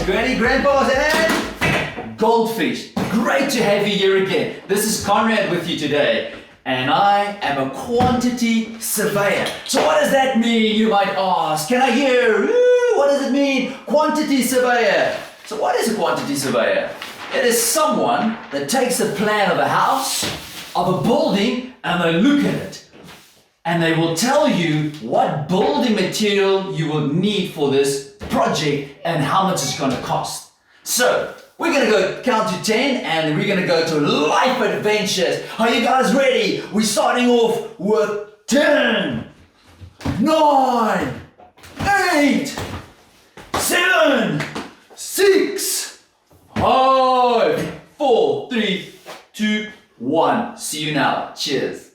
dads, granny, grandpas, and goldfish. Great to have you here again. This is Conrad with you today, and I am a quantity surveyor. So what does that mean, you might ask? Can I hear? What does it mean? Quantity surveyor. So what is a quantity surveyor? It is someone that takes a plan of a house, of a building, and they look at it. And they will tell you what building material you will need for this project and how much it's going to cost. So, we're going to go count to 10 and we're going to go to life adventures. Are you guys ready? We're starting off with 10, 9, 8, 7, 6, 5, 4, 3, 2, 1. See you now. Cheers.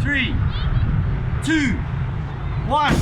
Three, 2, 1.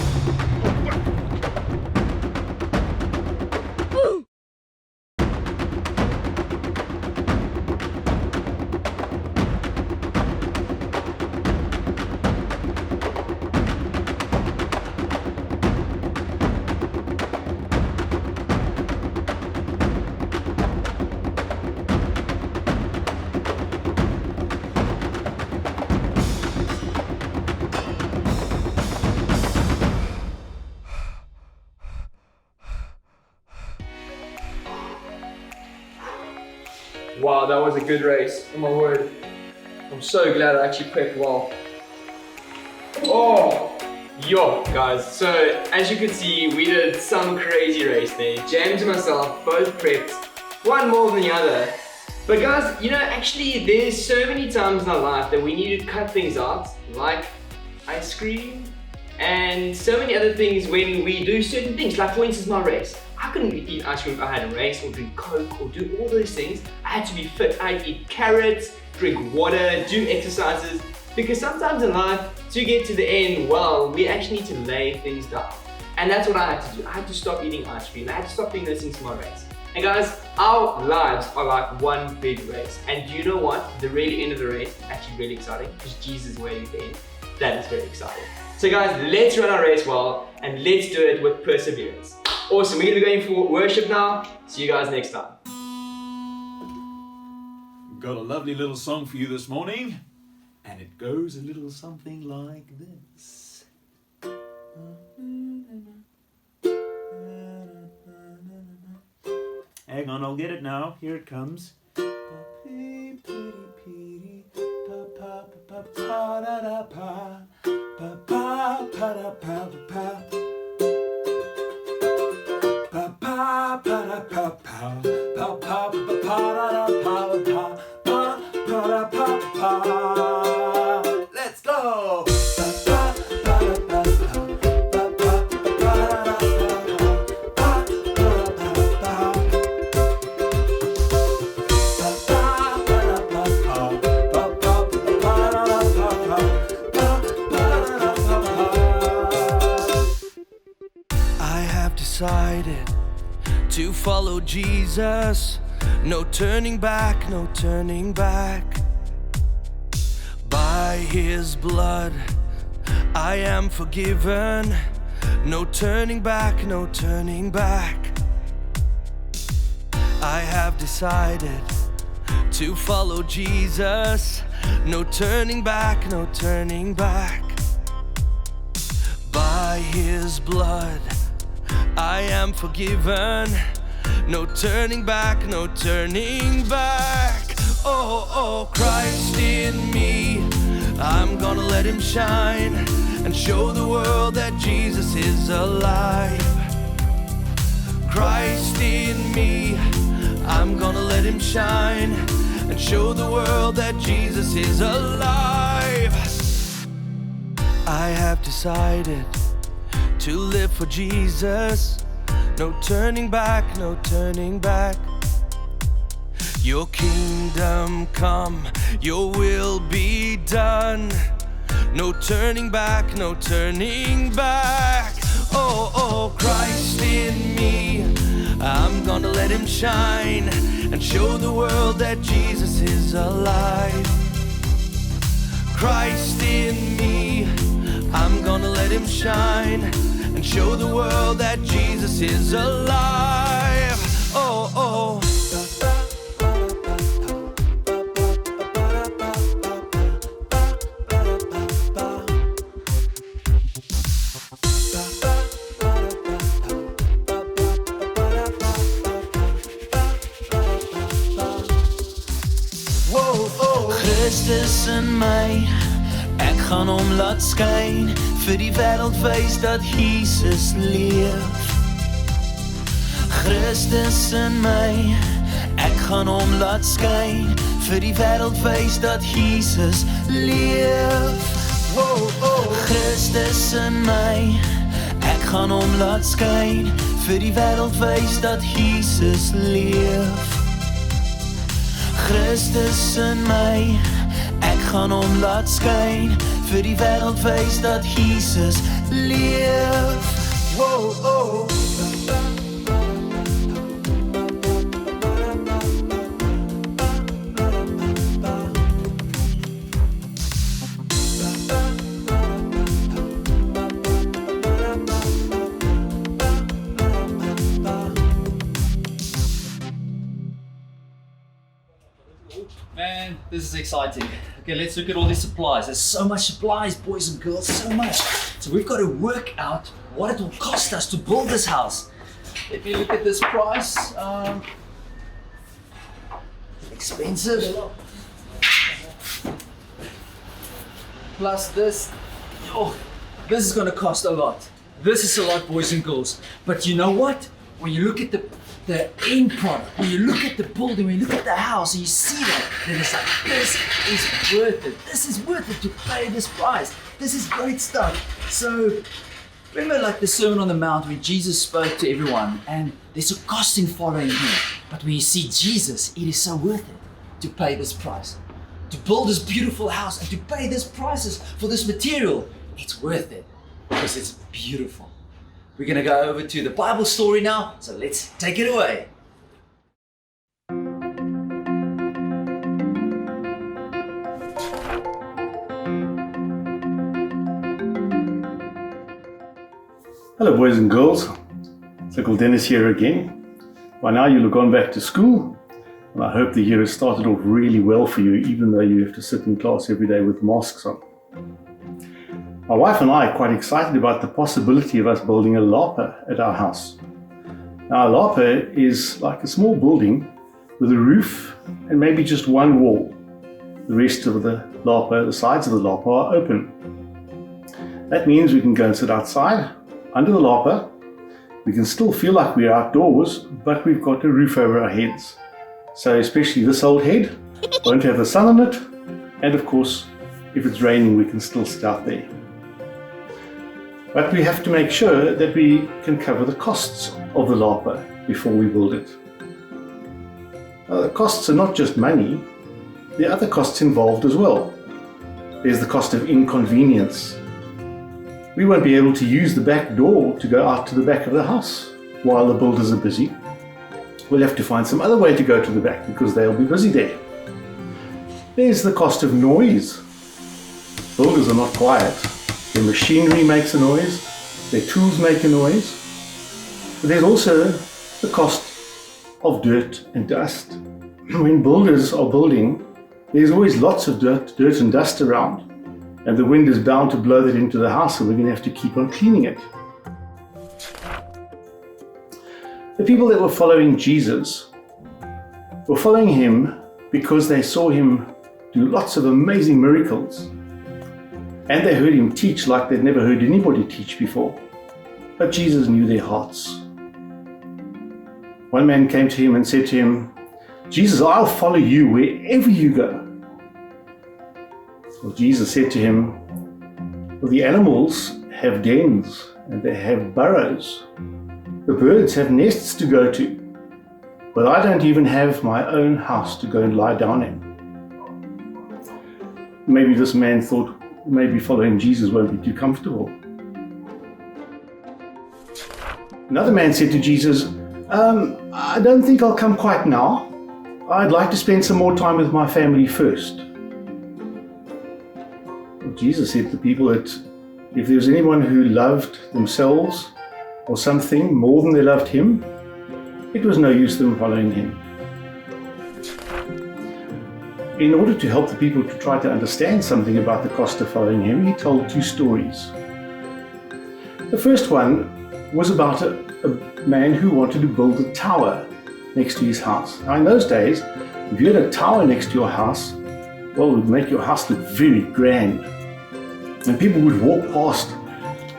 Wow, that was a good race. Oh my word. I'm so glad I actually prepped well. Oh, yo, guys. So, as you can see, we did some crazy race there. James and myself both prepped, one more than the other. But guys, you know, actually, there's so many times in our life that we need to cut things out, like ice cream, and so many other things when we do certain things, like for instance, my race. I couldn't eat ice cream if I had a race or drink Coke or do all those things. I had to be fit. I'd eat carrots, drink water, do exercises. Because sometimes in life, to get to the end, well, we actually need to lay things down. And that's what I had to do. I had to stop eating ice cream. I had to stop doing those things for my race. And guys, our lives are like one big race. And do you know what? The really end of the race is actually really exciting because Jesus is waiting at the end. That is very exciting. So guys, let's run our race well and let's do it with perseverance. Awesome, we're going to be going for worship now. See you guys next time. Got a lovely little song for you this morning, and it goes a little something like this. Hang on, I'll get it now. Here it comes. P, P, P, Let's go. Decided to follow Jesus. No turning back, no turning back. By his blood I am forgiven. No turning back, no turning back. I have decided to follow Jesus. No turning back, no turning back. By his blood I am forgiven. No turning back, no turning back. Oh, oh, Christ in me, I'm gonna let him shine and show the world that Jesus is alive. Christ in me, I'm gonna let him shine and show the world that Jesus is alive. I have decided to live for Jesus. No turning back, no turning back. Your kingdom come, your will be done. No turning back, no turning back. Oh, oh, Christ in me, I'm gonna let him shine and show the world that Jesus is alive. Christ in me, I'm gonna let him shine and show the world that Jesus is alive. Oh, oh. Christus in my, ek gaan hom laat skyn, vir die wêreld wys dat Jesus leef. Christus in my, ek gaan hom laat skyn, vir die wêreld wys dat Jesus leef. Christus in my, ek gaan hom laat skyn, vir die wêreld wys dat Jesus leef. Christus in my, ek gaan hom laat skyn, vir die wêreld wys dat Jesus leef. Man, this is exciting. Okay, let's look at all these supplies. There's so much supplies, boys and girls, so much. So we've got to work out what it will cost us to build this house. Let me look at this price. Expensive. Plus this. Oh, this is going to cost a lot. This is a lot, boys and girls. But you know what? When you look at the end product, when you look at the building, when you look at the house, and you see that, then it's like, this is worth it. This is worth it to pay this price. This is great stuff. So, remember like the Sermon on the Mount where Jesus spoke to everyone, and there's a cost in following him. But when you see Jesus, it is so worth it to pay this price. To build this beautiful house and to pay these prices for this material, it's worth it because it's beautiful. We're going to go over to the Bible story now, so let's take it away. Hello boys and girls, it's Uncle Dennis here again. By now you'll have gone back to school, and I hope the year has started off really well for you, even though you have to sit in class every day with masks on. My wife and I are quite excited about the possibility of us building a lapa at our house. Now a lapa is like a small building with a roof and maybe just one wall. The rest of the lapa, the sides of the lapa are open. That means we can go and sit outside under the lapa. We can still feel like we're outdoors, but we've got a roof over our heads. So especially this old head won't have the sun on it, and of course, if it's raining, we can still sit out there. But we have to make sure that we can cover the costs of the lapa before we build it. The costs are not just money, there are other costs involved as well. There's the cost of inconvenience. We won't be able to use the back door to go out to the back of the house while the builders are busy. We'll have to find some other way to go to the back because they'll be busy there. There's the cost of noise. Builders are not quiet. Their machinery makes a noise, their tools make a noise. But there's also the cost of dirt and dust. When builders are building, there's always lots of dirt and dust around, and the wind is bound to blow that into the house, and we're going to have to keep on cleaning it. The people that were following Jesus were following him because they saw him do lots of amazing miracles, and they heard him teach like they'd never heard anybody teach before. But Jesus knew their hearts. One man came to him and said to him, "Jesus, I'll follow you wherever you go." Well, Jesus said to him, "Well, the animals have dens and they have burrows. The birds have nests to go to, but I don't even have my own house to go and lie down in." Maybe this man thought maybe following Jesus won't be too comfortable. Another man said to Jesus, "I don't think I'll come quite now. I'd like to spend some more time with my family first." Well, Jesus said to people that if there was anyone who loved themselves or something more than they loved him, it was no use them following him. In order to help the people to try to understand something about the cost of following him, he told two stories. The first one was about a man who wanted to build a tower next to his house. Now in those days, if you had a tower next to your house, well, it would make your house look very grand. And people would walk past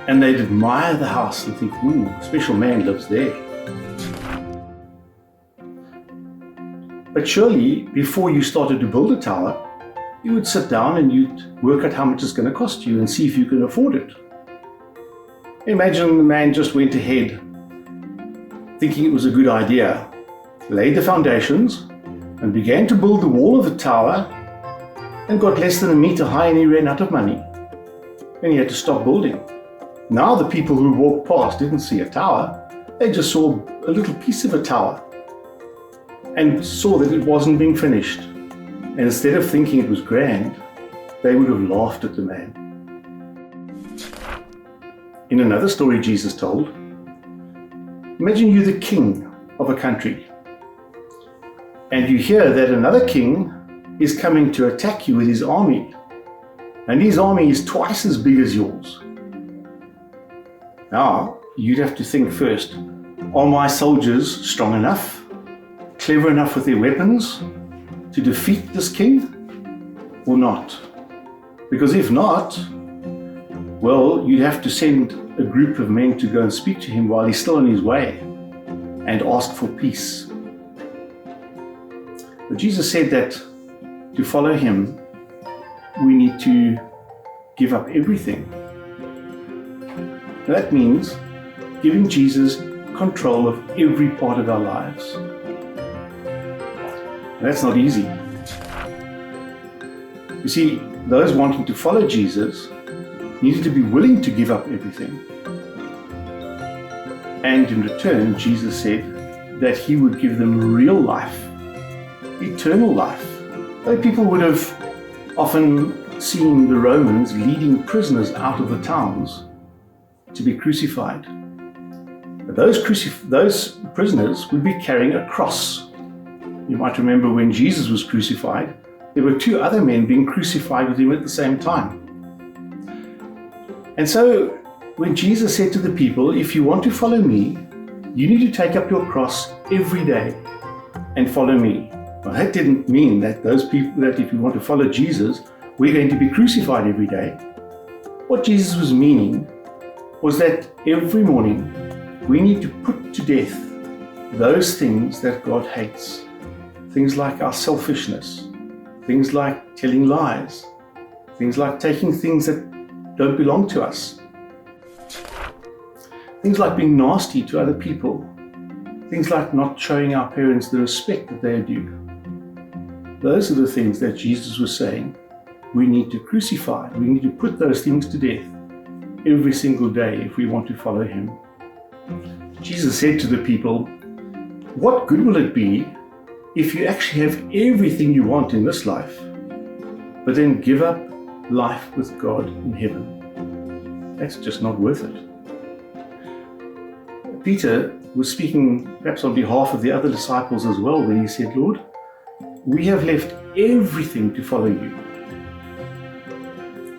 and they'd admire the house and think, "Ooh, a special man lives there." But surely, before you started to build a tower, you would sit down and you'd work out how much it's going to cost you and see if you can afford it. Imagine the man just went ahead thinking it was a good idea, laid the foundations, and began to build the wall of the tower, and got less than a meter high and he ran out of money. And he had to stop building. Now the people who walked past didn't see a tower, they just saw a little piece of a tower and saw that it wasn't being finished. And instead of thinking it was grand, they would have laughed at the man. In another story Jesus told, imagine you're the king of a country, and you hear that another king is coming to attack you with his army, and his army is twice as big as yours. Now, you'd have to think first, are my soldiers strong enough, clever enough with their weapons to defeat this king, or not? Because if not, well, you'd have to send a group of men to go and speak to him while he's still on his way and ask for peace. But Jesus said that to follow him, we need to give up everything. That means giving Jesus control of every part of our lives. That's not easy. You see, those wanting to follow Jesus needed to be willing to give up everything. And in return, Jesus said that he would give them real life, eternal life. People would have often seen the Romans leading prisoners out of the towns to be crucified. But those prisoners would be carrying a cross. You might remember when Jesus was crucified, there were two other men being crucified with him at the same time. And so when Jesus said to the people, if you want to follow me, you need to take up your cross every day and follow me. Well, that didn't mean that those people, that if you want to follow Jesus, we're going to be crucified every day. What Jesus was meaning was that every morning we need to put to death those things that God hates. Things like our selfishness, things like telling lies, things like taking things that don't belong to us, things like being nasty to other people, things like not showing our parents the respect that they are due. Those are the things that Jesus was saying we need to crucify. We need to put those things to death every single day if we want to follow him. Jesus said to the people, what good will it be if you actually have everything you want in this life, but then give up life with God in heaven? That's just not worth it. Peter was speaking perhaps on behalf of the other disciples as well when he said, Lord, we have left everything to follow you.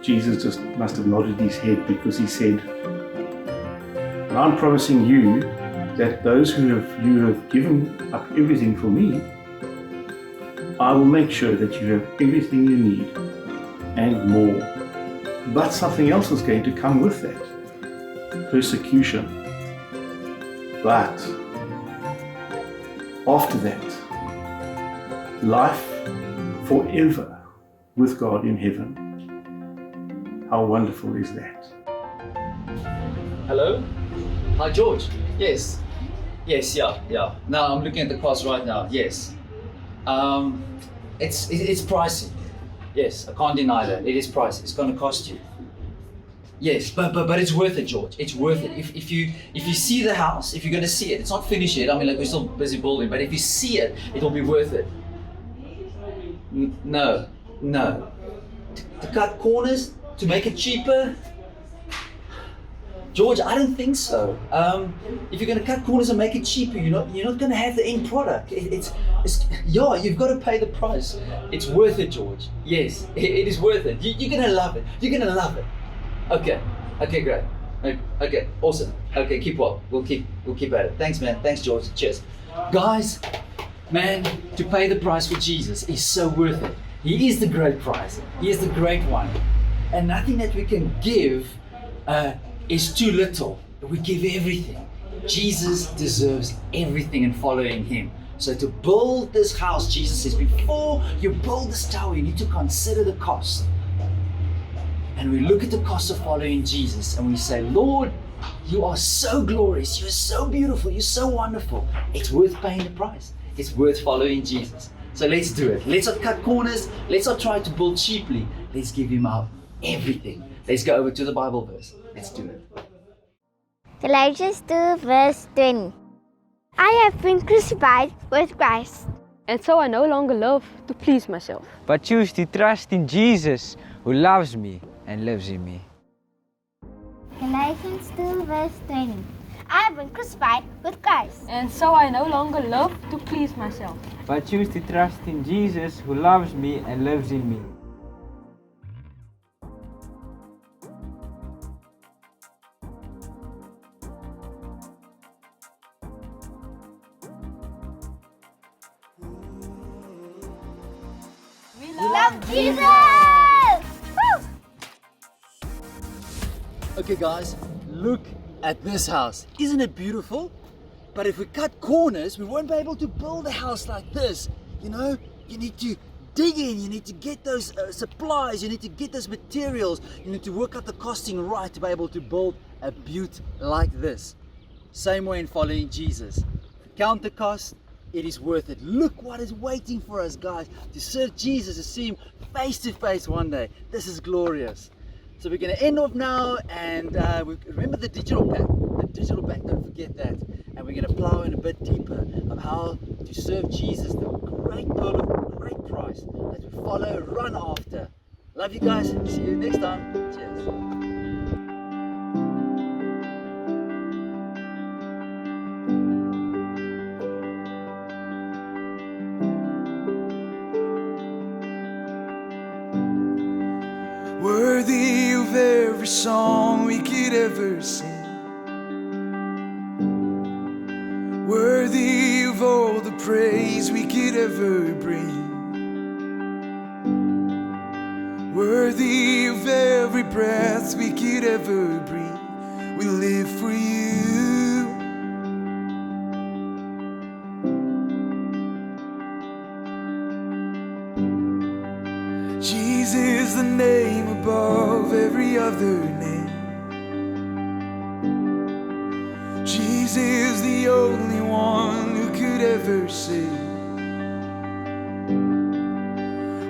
Jesus just must have nodded his head because he said, and I'm promising you that those you have given up everything for me, I will make sure that you have everything you need and more. But something else is going to come with that. Persecution. But after that, life forever with God in heaven. How wonderful is that? Hello? Hi, George. Yes. Yes, yeah. Now I'm looking at the cost right now. Yes. It's pricey. Yes, I can't deny that. It is pricey. It's going to cost you. Yes, but it's worth it, George. It's worth it. If you see the house, if you're going to see it, it's not finished yet. I mean, like, we're still busy building, but if you see it, it'll be worth it. No. To cut corners, to make it cheaper? George, I don't think so. If you're going to cut corners and make it cheaper, you're not going to have the end product. You've got to pay the price. It's worth it, George. Yes, it is worth it. You're going to love it. You're going to love it. Okay, great. Okay, awesome. Okay, keep up. We'll keep at it. Thanks, man. Thanks, George. Cheers. Guys, man, to pay the price for Jesus is so worth it. He is the great price. He is the great one. And nothing that we can give is too little. We give everything. Jesus deserves everything in following him. So to build this house, Jesus says, before you build this tower, you need to consider the cost. And we look at the cost of following Jesus and we say, Lord, you are so glorious, you're so beautiful, you're so wonderful. It's worth paying the price. It's worth following Jesus. So let's do it. Let's not cut corners. Let's not try to build cheaply. Let's give him our everything. Let's go over to the Bible verse. Let's do it. Galatians 2 verse 20. I have been crucified with Christ. And so I no longer live to please myself, but choose to trust in Jesus who loves me and lives in me. Galatians 2 verse 20. I have been crucified with Christ. and so I no longer live to please myself. But choose to trust in Jesus who loves me and lives in me. We love Jesus! Woo! Okay, guys, look at this house. Isn't it beautiful? But if we cut corners, we won't be able to build a house like this. You know, you need to dig in, you need to get those supplies, you need to get those materials, you need to work out the costing right to be able to build a butte like this. Same way in following Jesus. Count the cost, it is worth it. Look what is waiting for us, guys, to serve Jesus, to see him face to face one day. This is glorious. So we're going to end off now, and remember the digital pack. Don't forget that. And we're going to plow in a bit deeper of how to serve Jesus, the great pearl of great price that we follow, run after. Love you guys. See you next time. Cheers. Worthy of every song we could ever sing, worthy of all the praise we could ever bring, worthy Worthy of every breath we could ever breathe, we live for you. Jesus, the name above every other name. Jesus, the only one who could ever save.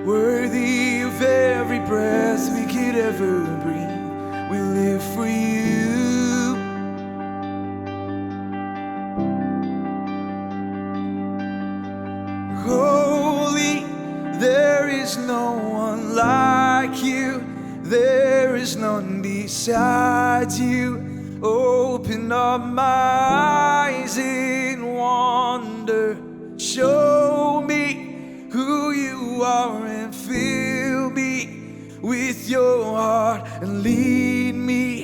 Worthy of every breath we could ever breathe, we live for you. Holy, there is no one like you, there is none beside you. Open up my eyes in wonder, show me who you are and fill me with your heart and lead me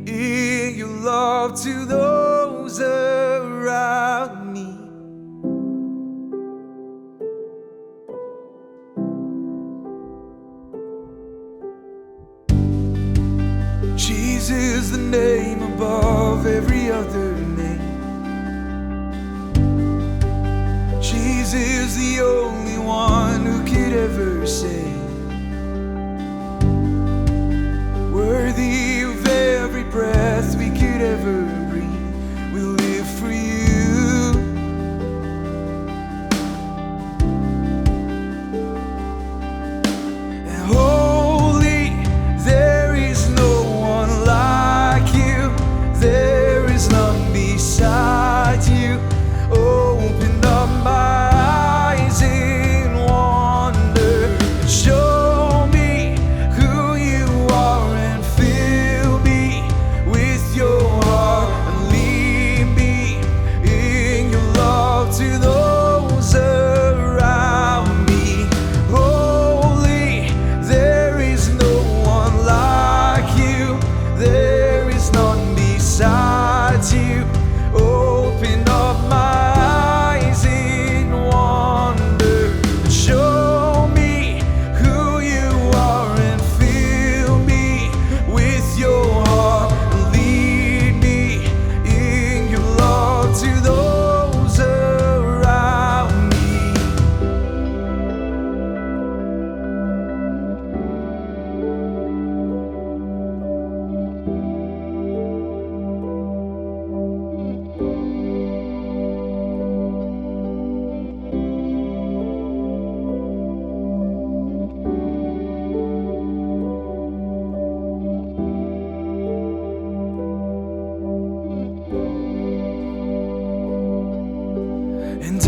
in your love to those around me. Jesus, the name above every other name. Jesus, the only one who could ever save. Worthy of every breath we could ever breathe, we live for you. And holy, there is no one like you, there is none beside you. Open up my eyes in wonder, show me who you are and fill me with your heart and lead me in your love to those around me. Holy, there is no one like you, there is none beside you. Open up my eyes in wonder, show me who you are and fill me with your heart. Lead me in your love to those around me. And